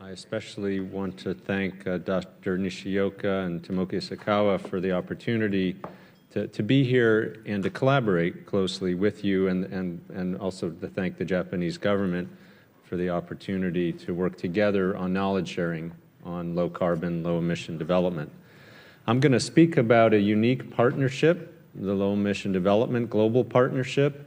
I especially want to thank Dr. Nishioka and Tomoki Sakawa for the opportunity to be here and to collaborate closely with you, and also to thank the Japanese government for the opportunity to work together on knowledge sharing on low carbon, low emission development. I'm going to speak about a unique partnership, the Low Emission Development Global Partnership,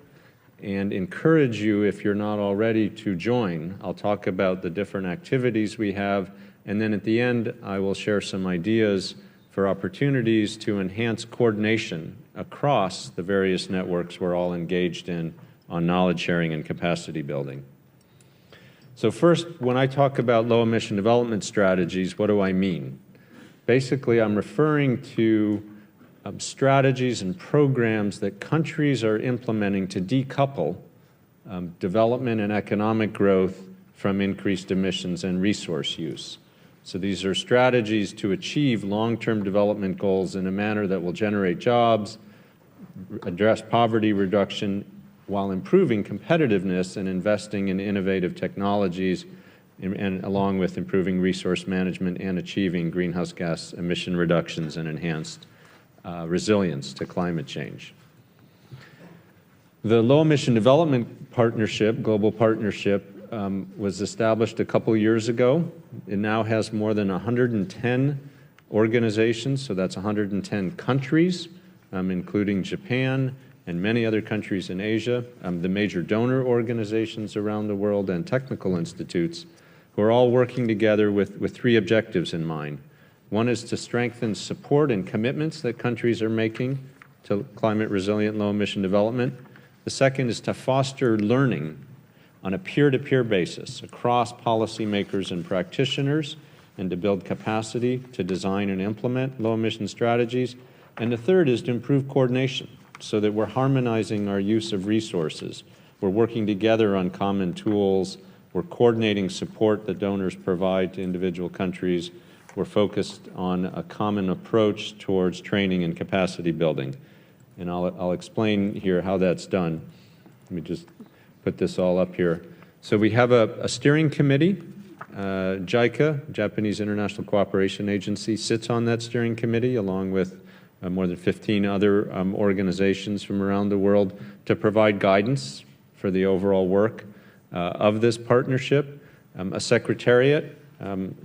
and encourage you, if you're not already, to join. I'll talk about the different activities we have, and then at the end I will share some ideas for opportunities to enhance coordination across the various networks we're all engaged in on knowledge sharing and capacity building. So first, when I talk about low emission development strategies, what do I mean? Basically, I'm referring to strategies and programs that countries are implementing to decouple development and economic growth from increased emissions and resource use. So these are strategies to achieve long-term development goals in a manner that will generate jobs, address poverty reduction, while improving competitiveness and investing in innovative technologies, and along with improving resource management and achieving greenhouse gas emission reductions and enhanced resilience to climate change. The Low Emission Development Partnership, Global Partnership, was established a couple years ago. It now has more than 110 organizations, so that's 110 countries, including Japan and many other countries in Asia, the major donor organizations around the world, and technical institutes, who are all working together with three objectives in mind. One is to strengthen support and commitments that countries are making to climate-resilient, low-emission development. The second is to foster learning on a peer-to-peer basis across policymakers and practitioners, and to build capacity to design and implement low-emission strategies. And the third is to improve coordination so that we're harmonizing our use of resources. We're working together on common tools. We're coordinating support that donors provide to individual countries. We're focused on a common approach towards training and capacity building. And I'll explain here how that's done. Let me just put this all up here. So we have a steering committee. JICA, Japanese International Cooperation Agency, sits on that steering committee along with more than 15 other organizations from around the world to provide guidance for the overall work of this partnership. A secretariat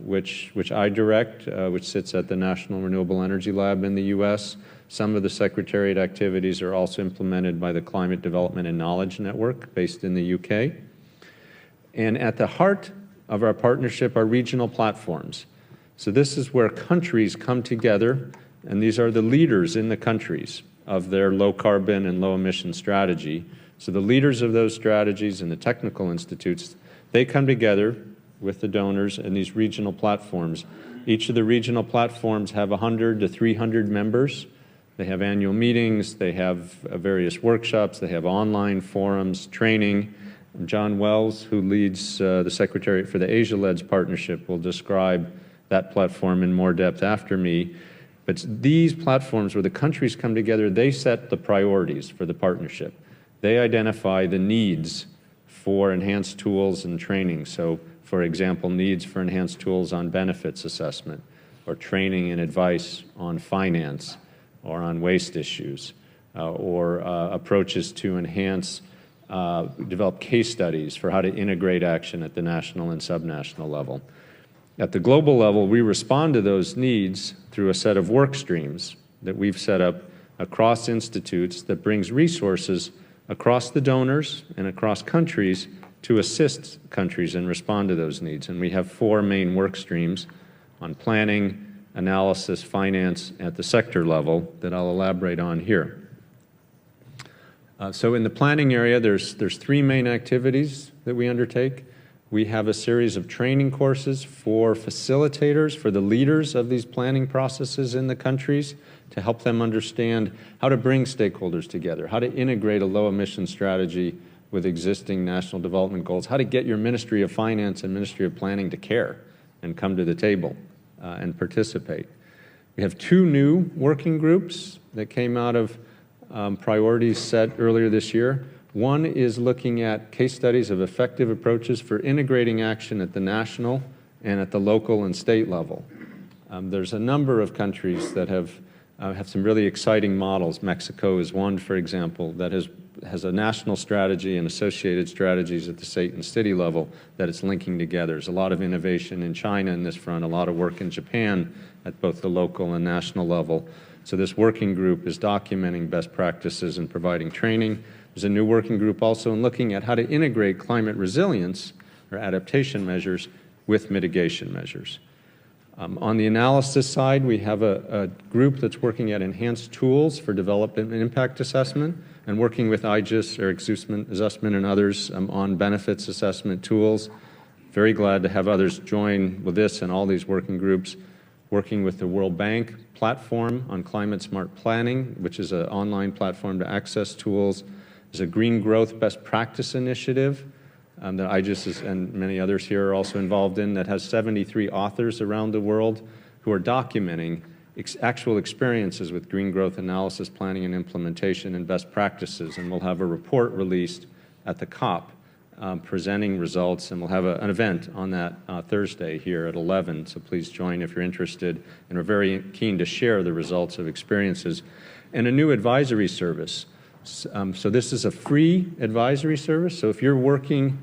which I direct, which sits at the National Renewable Energy Lab in the U.S. Some of the secretariat activities are also implemented by the Climate Development and Knowledge Network based in the U.K. And at the heart of our partnership are regional platforms. So this is where countries come together, and these are the leaders in the countries of their low carbon and low emission strategy. So the leaders of those strategies and the technical institutes, they come together with the donors and these regional platforms. Each of the regional platforms have 100 to 300 members. They have annual meetings, they have various workshops, they have online forums, training. John Wells, who leads the Secretariat for the Asia LEDS Partnership, will describe that platform in more depth after me. But these platforms where the countries come together, they set the priorities for the partnership. They identify the needs for enhanced tools and training. So, for example, needs for enhanced tools on benefits assessment, or training and advice on finance, or on waste issues, or approaches to enhance, develop case studies for how to integrate action at the national and subnational level. At the global level, we respond to those needs through a set of work streams that we've set up across institutes that brings resources across the donors and across countries to assist countries and respond to those needs. And we have four main work streams on planning, analysis, finance at the sector level that I'll elaborate on here. So in the planning area, there's three main activities that we undertake. We have a series of training courses for facilitators, for the leaders of these planning processes in the countries, to help them understand how to bring stakeholders together, how to integrate a low emission strategy with existing national development goals, how to get your Ministry of Finance and Ministry of Planning to care and come to the table and participate. We have two new working groups that came out of priorities set earlier this year. One is looking at case studies of effective approaches for integrating action at the national and at the local and state level. There's a number of countries that have some really exciting models. Mexico is one, for example, that has a national strategy and associated strategies at the state and city level that it's linking together. There's a lot of innovation in China in this front, a lot of work in Japan at both the local and national level. So this working group is documenting best practices and providing training. There's a new working group also in looking at how to integrate climate resilience or adaptation measures with mitigation measures. On the analysis side, we have a group that's working at enhanced tools for development and impact assessment and working with IGES, Eric Zussman and others on benefits assessment tools. Very glad to have others join with this and all these working groups, working with the World Bank platform on climate smart planning, which is an online platform to access tools. There's a green growth best practice initiative that IGES and many others here are also involved in that has 73 authors around the world who are documenting actual experiences with green growth analysis, planning, and implementation and best practices. And we'll have a report released at the COP presenting results, and we'll have an event on that Thursday here at 11, so please join if you're interested. And we're very keen to share the results of experiences. And a new advisory service. So this is a free advisory service. So if you're working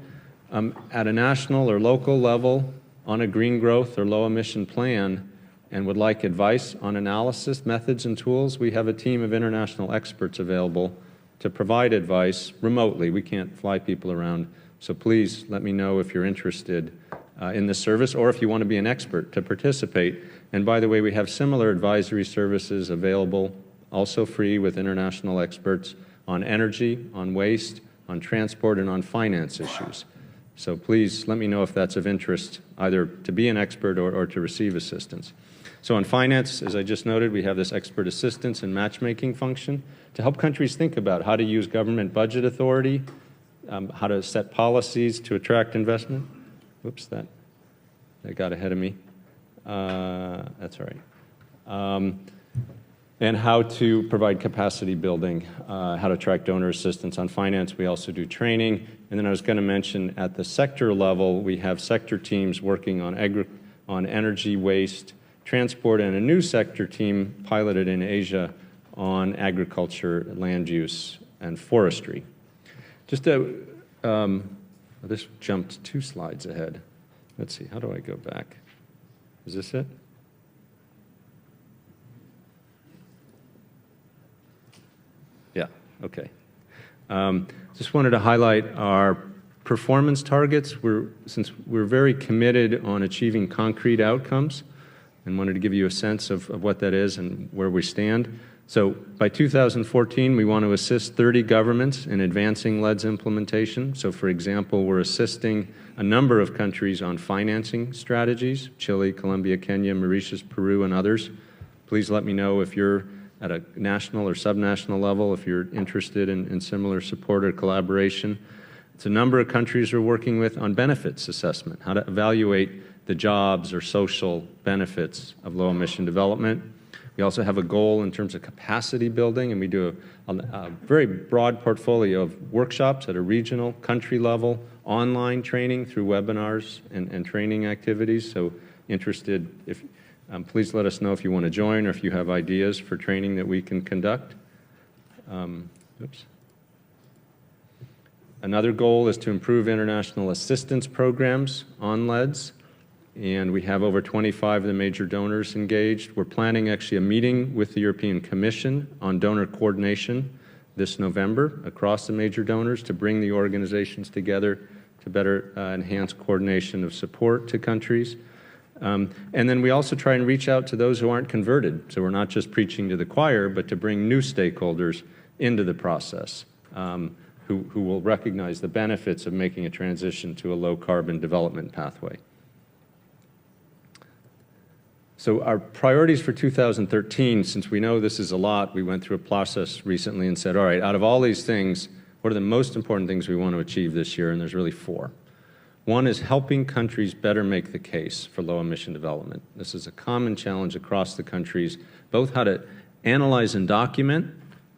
at a national or local level on a green growth or low emission plan and would like advice on analysis, methods, and tools, we have a team of international experts available to provide advice remotely. We can't fly people around. So please let me know if you're interested in this service or if you want to be an expert to participate. And by the way, we have similar advisory services available, also free with international experts on energy, on waste, on transport, and on finance issues. So please let me know if that's of interest, either to be an expert or to receive assistance. So on finance, as I just noted, we have this expert assistance and matchmaking function to help countries think about how to use government budget authority, how to set policies to attract investment. Whoops, that got ahead of me. That's all right. And how to provide capacity building, how to attract donor assistance. On finance, we also do training. And then I was going to mention at the sector level, we have sector teams working on energy, waste, transport, and a new sector team piloted in Asia on agriculture, land use, and forestry. Just this jumped 2 slides ahead. Let's see, how do I go back? Is this it? Yeah, okay. Just wanted to highlight our performance targets. Since we're very committed on achieving concrete outcomes, and wanted to give you a sense of what that is and where we stand. So by 2014, we want to assist 30 governments in advancing LEDS implementation. So for example, we're assisting a number of countries on financing strategies, Chile, Colombia, Kenya, Mauritius, Peru, and others. Please let me know if you're at a national or subnational level, if you're interested in similar support or collaboration. It's a number of countries we're working with on benefits assessment, how to evaluate the jobs or social benefits of low emission development. We also have a goal in terms of capacity building, and we do a very broad portfolio of workshops at a regional, country level, online training through webinars and training activities. So interested, please let us know if you want to join or if you have ideas for training that we can conduct. Oops. Another goal is to improve international assistance programs on LEDS. And we have over 25 of the major donors engaged. We're planning actually a meeting with the European Commission on donor coordination this November across the major donors to bring the organizations together to better enhance coordination of support to countries. And then we also try and reach out to those who aren't converted. So we're not just preaching to the choir, but to bring new stakeholders into the process who will recognize the benefits of making a transition to a low-carbon development pathway. So our priorities for 2013, since we know this is a lot, we went through a process recently and said, all right, out of all these things, what are the most important things we want to achieve this year? And there's really 4. One is helping countries better make the case for low emission development. This is a common challenge across the countries, both how to analyze and document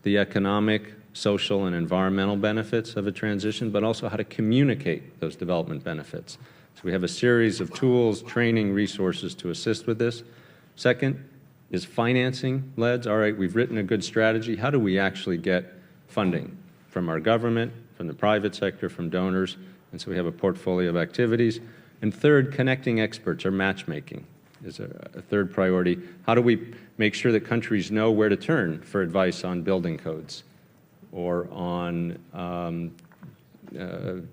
the economic, social, and environmental benefits of a transition, but also how to communicate those development benefits. So we have a series of tools, training, resources to assist with this. Second is financing LEDS. All right, we've written a good strategy. How do we actually get funding from our government, from the private sector, from donors? And so we have a portfolio of activities. And third, connecting experts or matchmaking is a third priority. How do we make sure that countries know where to turn for advice on building codes or on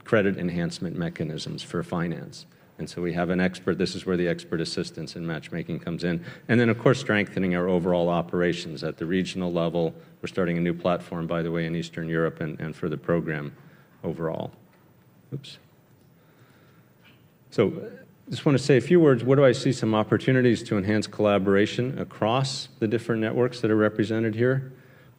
credit enhancement mechanisms for finance? And so we have an expert. This is where the expert assistance and matchmaking comes in. And then, of course, strengthening our overall operations at the regional level. We're starting a new platform, by the way, in Eastern Europe and for the program overall. Oops. So I just want to say a few words. What do I see some opportunities to enhance collaboration across the different networks that are represented here?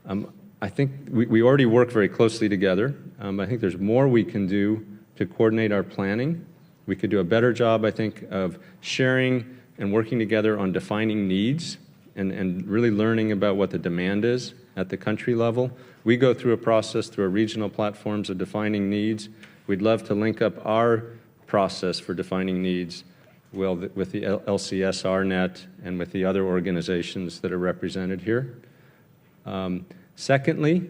I think we already work very closely together. I think there's more we can do to coordinate our planning. We could do a better job, I think, of sharing and working together on defining needs and really learning about what the demand is at the country level. We go through a process through our regional platforms of defining needs. We'd love to link up our process for defining needs with the LCSR net and with the other organizations that are represented here. Secondly,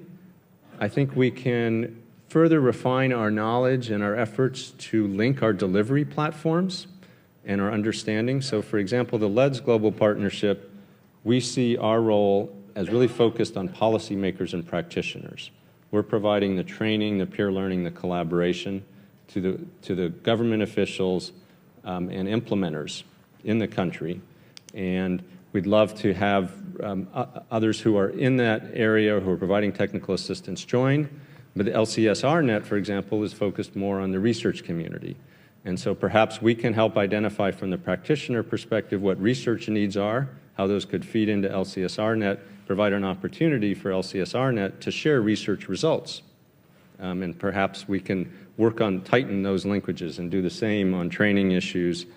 I think we can further refine our knowledge and our efforts to link our delivery platforms and our understanding. So, for example, the LEDS Global Partnership, we see our role as really focused on policymakers and practitioners. We're providing the training, the peer learning, the collaboration to the government officials and implementers in the country. And we'd love to have others who are in that area who are providing technical assistance join. But the LCSR net, for example, is focused more on the research community. And so perhaps we can help identify from the practitioner perspective what research needs are, how those could feed into LCSR net, provide an opportunity for LCSR net to share research results. And perhaps we can work on tighten those linkages and do the same on training issues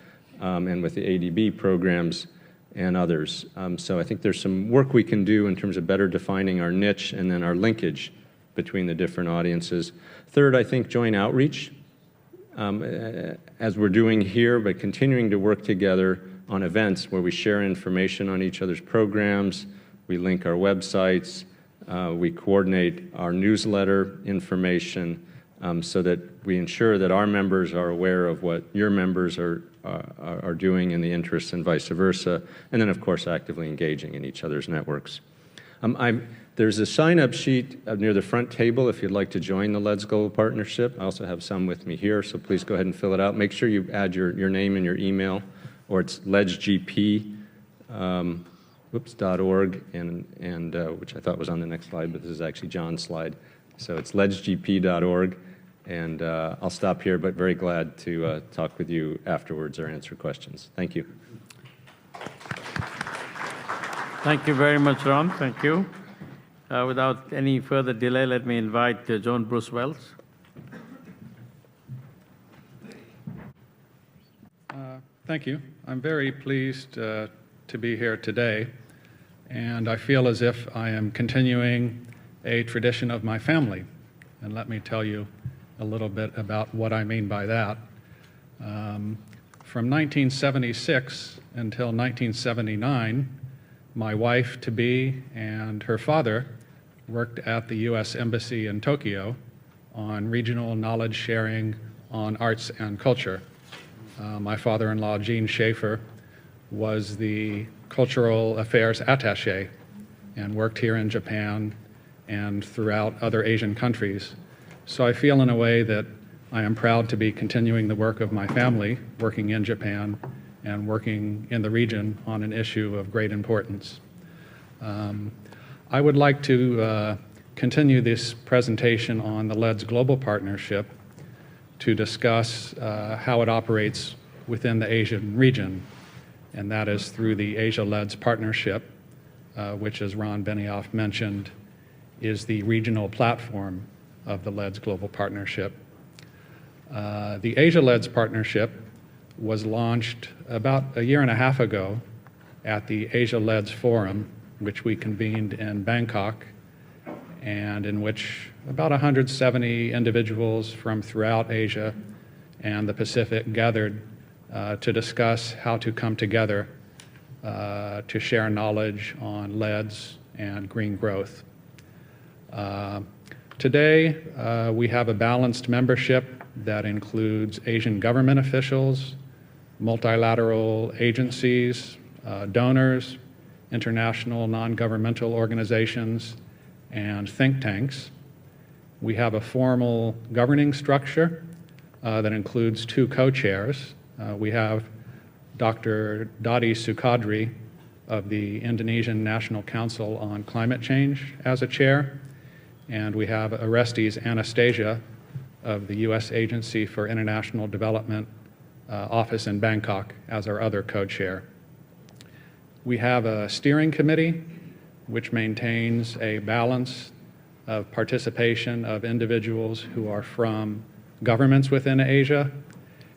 and with the ADB programs and others. So I think there's some work we can do in terms of better defining our niche and then our linkage between the different audiences. Third, I think joint outreach, as we're doing here, but continuing to work together on events where we share information on each other's programs, we link our websites, we coordinate our newsletter information so that we ensure that our members are aware of what your members are doing in the interests and vice versa, and then, of course, actively engaging in each other's networks. There's a sign-up sheet near the front table if you'd like to join the LEDS Global Partnership. I also have some with me here, so please go ahead and fill it out. Make sure you add your name and your email, or it's ledsgp.org, and which I thought was on the next slide, but this is actually John's slide. So it's ledsgp.org, and I'll stop here, but very glad to talk with you afterwards or answer questions. Thank you. Thank you very much, Ron. Thank you. Without any further delay, let me invite John Bruce Wells. Thank you. I'm very pleased to be here today, and I feel as if I am continuing a tradition of my family. And let me tell you a little bit about what I mean by that. From 1976 until 1979, my wife-to-be and her father worked at the U.S. Embassy in Tokyo on regional knowledge sharing on arts and culture. My father-in-law, Gene Schaefer, was the cultural affairs attaché and worked here in Japan and throughout other Asian countries. So I feel in a way that I am proud to be continuing the work of my family, working in Japan and working in the region on an issue of great importance. I would like to continue this presentation on the LEDS Global Partnership to discuss how it operates within the Asian region, and that is through the Asia LEDS Partnership, which, as Ron Benioff mentioned, is the regional platform of the LEDS Global Partnership. The Asia LEDS Partnership was launched about a year and a half ago at the Asia LEDS Forum, which we convened in Bangkok, and in which about 170 individuals from throughout Asia and the Pacific gathered to discuss how to come together to share knowledge on LEDS and green growth. Today, we have a balanced membership that includes Asian government officials, multilateral agencies, donors, international non-governmental organizations, and think tanks. We have a formal governing structure that includes 2 co-chairs. We have Dr. Dadi Sukadri of the Indonesian National Council on Climate Change as a chair, and we have Orestes Anastasia of the U.S. Agency for International Development office in Bangkok as our other co-chair. We have a steering committee which maintains a balance of participation of individuals who are from governments within Asia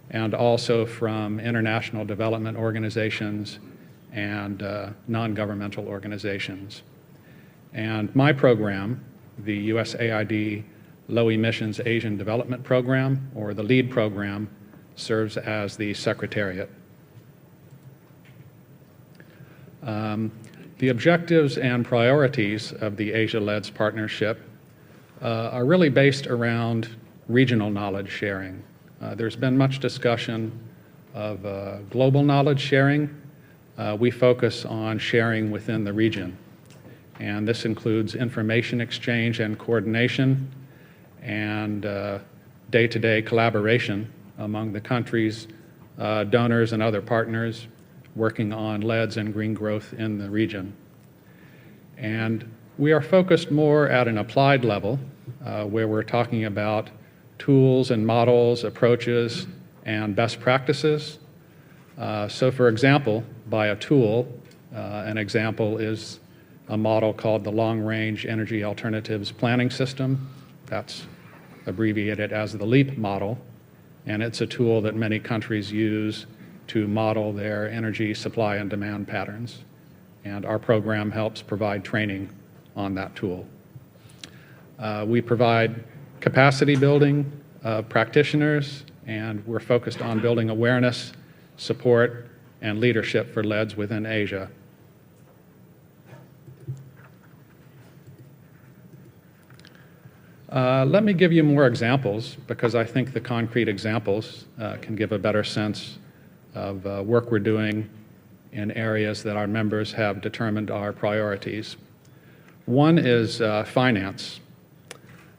and also from international development organizations and non-governmental organizations. And my program, the USAID Low Emissions Asian Development Program, or the LEAD program, serves as the secretariat. The objectives and priorities of the Asia-LEDS partnership are really based around regional knowledge sharing. There's been much discussion of global knowledge sharing. We focus on sharing within the region, and this includes information exchange and coordination and day-to-day collaboration among the countries, donors, and other partners working on LEDS and green growth in the region. And we are focused more at an applied level, where we're talking about tools and models, approaches, and best practices. So for example, by a tool, an example is a model called the Long Range Energy Alternatives Planning System. That's abbreviated as the LEAP model, and it's a tool that many countries use to model their energy supply and demand patterns. And our program helps provide training on that tool. We provide capacity building of practitioners, and we're focused on building awareness, support, and leadership for LEDS within Asia. Let me give you more examples, because I think the concrete examples can give a better sense of work we're doing in areas that our members have determined are priorities. One is finance.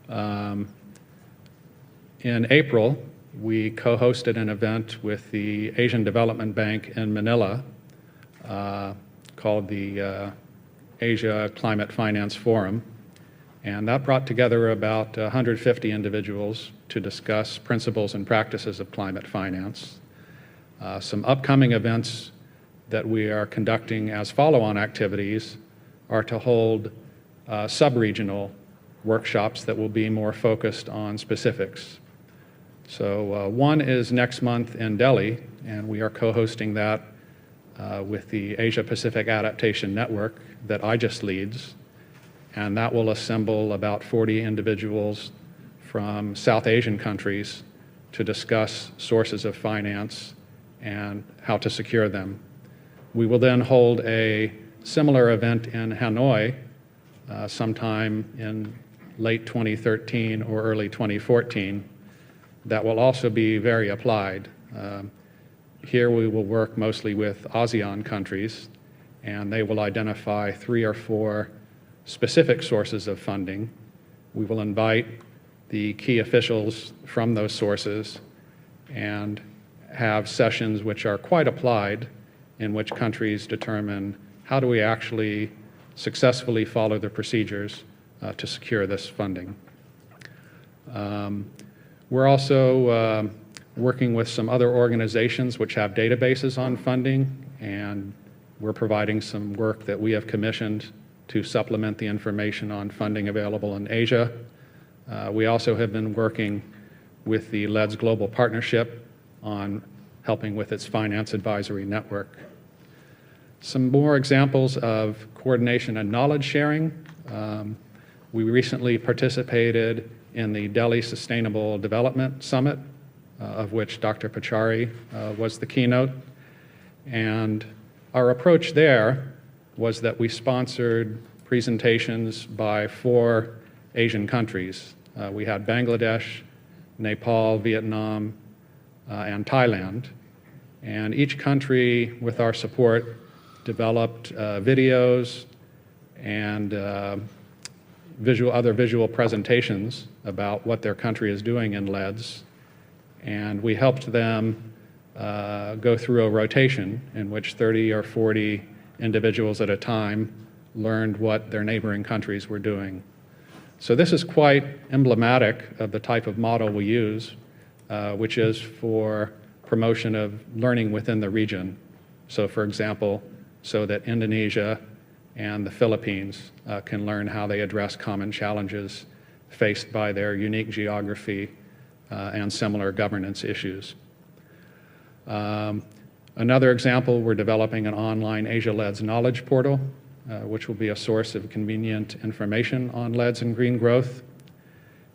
In April, we co-hosted an event with the Asian Development Bank in Manila called the Asia Climate Finance Forum. And that brought together about 150 individuals to discuss principles and practices of climate finance. Some upcoming events that we are conducting as follow-on activities are to hold sub-regional workshops that will be more focused on specifics. So one is next month in Delhi, and we are co-hosting that with the Asia Pacific Adaptation Network that IJUST leads. And that will assemble about 40 individuals from South Asian countries to discuss sources of finance and how to secure them. We will then hold a similar event in Hanoi sometime in late 2013 or early 2014 that will also be very applied. Here we will work mostly with ASEAN countries, and they will identify 3 or 4 specific sources of funding. We will invite the key officials from those sources and have sessions which are quite applied, in which countries determine how do we actually successfully follow the procedures to secure this funding. We're also working with some other organizations which have databases on funding, and we're providing some work that we have commissioned to supplement the information on funding available in Asia. We also have been working with the LEDS Global Partnership on helping with its finance advisory network. Some more examples of coordination and knowledge sharing. We recently participated in the Delhi Sustainable Development Summit of which Dr. Pachauri was the keynote. And our approach there was that we sponsored presentations by 4 Asian countries. We had Bangladesh, Nepal, Vietnam, and Thailand. And each country, with our support, developed videos and other visual presentations about what their country is doing in LEDS. And we helped them go through a rotation in which 30 or 40 individuals at a time learned what their neighboring countries were doing. So this is quite emblematic of the type of model we use, which is for promotion of learning within the region. So for example, so that Indonesia and the Philippines can learn how they address common challenges faced by their unique geography and similar governance issues. Another example, we're developing an online Asia LEDS knowledge portal, which will be a source of convenient information on LEDS and green growth.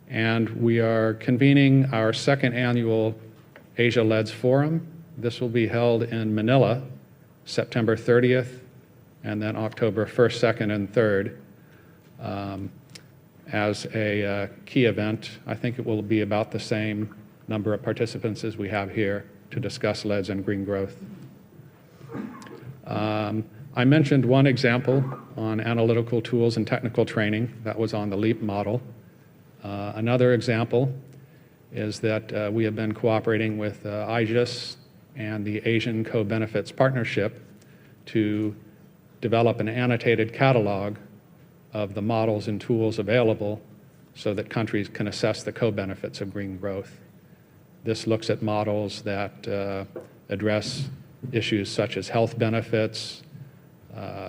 And we are convening our 2nd annual Asia LEDS Forum. This will be held in Manila, September 30th, and then October 1st, 2nd, and 3rd as a key event. I think it will be about the same number of participants as we have here to discuss LEDS and green growth. I mentioned one example on analytical tools and technical training. That was on the LEAP model. Another example is that we have been cooperating with IGES and the Asian Co-Benefits Partnership to develop an annotated catalog of the models and tools available so that countries can assess the co-benefits of green growth. This looks at models that address issues such as health benefits,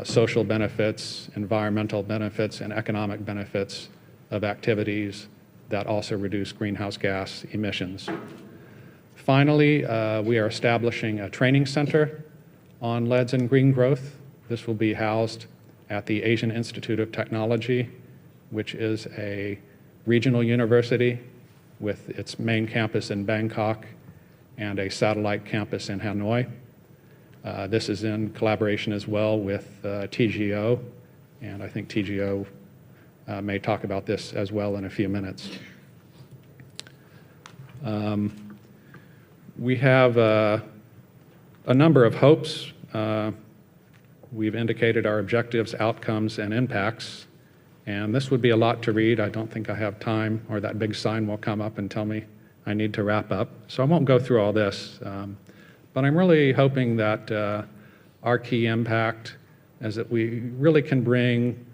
social benefits, environmental benefits, and economic benefits of activities that also reduce greenhouse gas emissions. Finally, we are establishing a training center on LEDS and green growth. This will be housed at the Asian Institute of Technology, which is a regional university with its main campus in Bangkok and a satellite campus in Hanoi. This is in collaboration as well with TGO, and I think TGO may talk about this as well in a few minutes. We have a number of hopes. We've indicated our objectives, outcomes, and impacts, and this would be a lot to read. I don't think I have time, or that big sign will come up and tell me I need to wrap up. So I won't go through all this, but I'm really hoping that our key impact is that we really can bring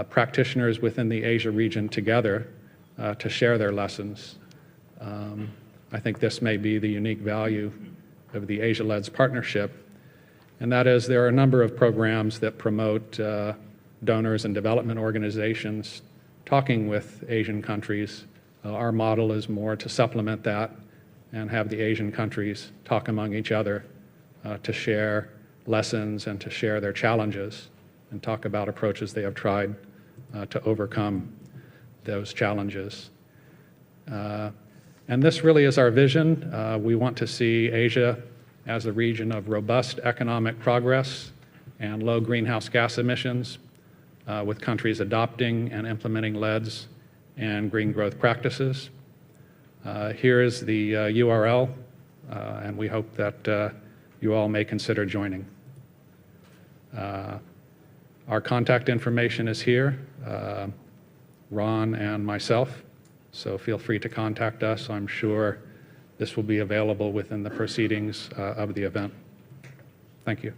practitioners within the Asia region together to share their lessons. I think this may be the unique value of the Asia LEDS partnership, and that is there are a number of programs that promote donors and development organizations talking with Asian countries. Our model is more to supplement that and have the Asian countries talk among each other to share lessons and to share their challenges and talk about approaches they have tried to overcome those challenges. And this really is our vision. We want to see Asia as a region of robust economic progress and low greenhouse gas emissions, with countries adopting and implementing LEDS and green growth practices. Here is the URL, and we hope that you all may consider joining. Our contact information is here, Ron and myself, so feel free to contact us. I'm sure this will be available within the proceedings of the event. Thank you.